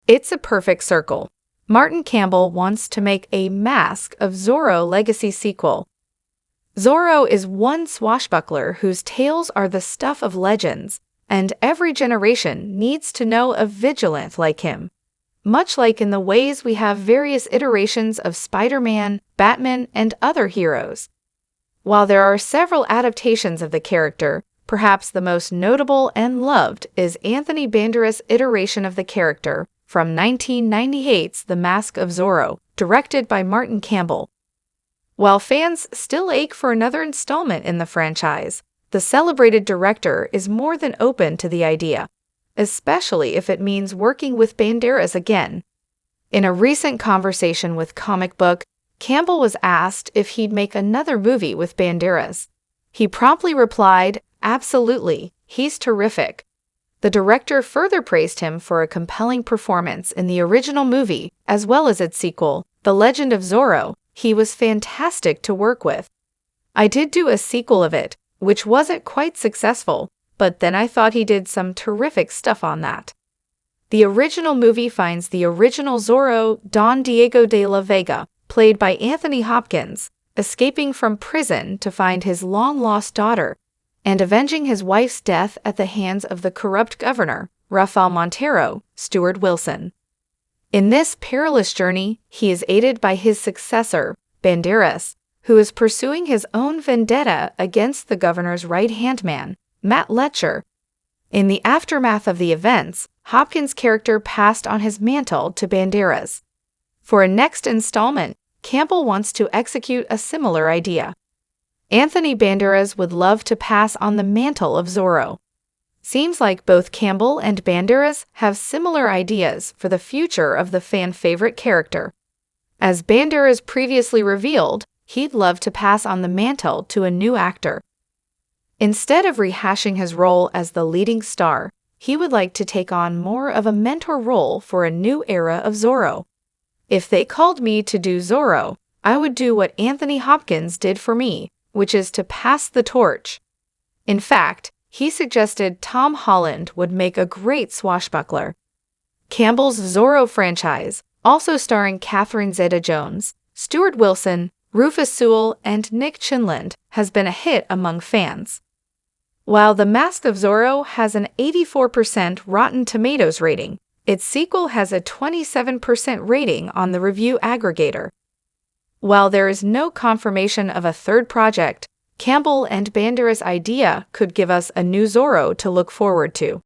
It's a perfect circle. Martin Campbell wants to make a Mask of Zorro legacy sequel. Zorro is one swashbuckler whose tales are the stuff of legends, and every generation needs to know a vigilant like him. Much like in the ways we have various iterations of Spider-Man, Batman, and other heroes. While there are several adaptations of the character, perhaps the most notable and loved is Anthony Banderas' iteration of the character from 1998's The Mask of Zorro, directed by Martin Campbell. While fans still ache for another installment in the franchise, the celebrated director is more than open to the idea, especially if it means working with Banderas again. In a recent conversation with Comic Book, Campbell was asked if he'd make another movie with Banderas. He promptly replied, "Absolutely, he's terrific." The director further praised him for a compelling performance in the original movie, as well as its sequel, The Legend of Zorro. He was fantastic to work with. "I did do a sequel of it, which wasn't quite successful, but then I thought he did some terrific stuff on that." The original movie finds the original Zorro, Don Diego de la Vega, played by Anthony Hopkins, escaping from prison to find his long-lost daughter, and avenging his wife's death at the hands of the corrupt governor, Rafael Montero, Stuart Wilson. In this perilous journey, he is aided by his successor, Banderas, who is pursuing his own vendetta against the governor's right-hand man, Matt Letcher. In the aftermath of the events, Hopkins' character passed on his mantle to Banderas. For a next installment, Campbell wants to execute a similar idea. Anthony Banderas would love to pass on the mantle of Zorro. Seems like both Campbell and Banderas have similar ideas for the future of the fan-favorite character. As Banderas previously revealed, he'd love to pass on the mantle to a new actor. Instead of rehashing his role as the leading star, he would like to take on more of a mentor role for a new era of Zorro. "If they called me to do Zorro, I would do what Anthony Hopkins did for me, which is to pass the torch." In fact, he suggested Tom Holland would make a great swashbuckler. Campbell's Zorro franchise, also starring Catherine Zeta-Jones, Stuart Wilson, Rufus Sewell, and Nick Chinland, has been a hit among fans. While The Mask of Zorro has an 84% Rotten Tomatoes rating, its sequel has a 27% rating on the review aggregator. While there is no confirmation of a third project, Campbell and Banderas' idea could give us a new Zorro to look forward to.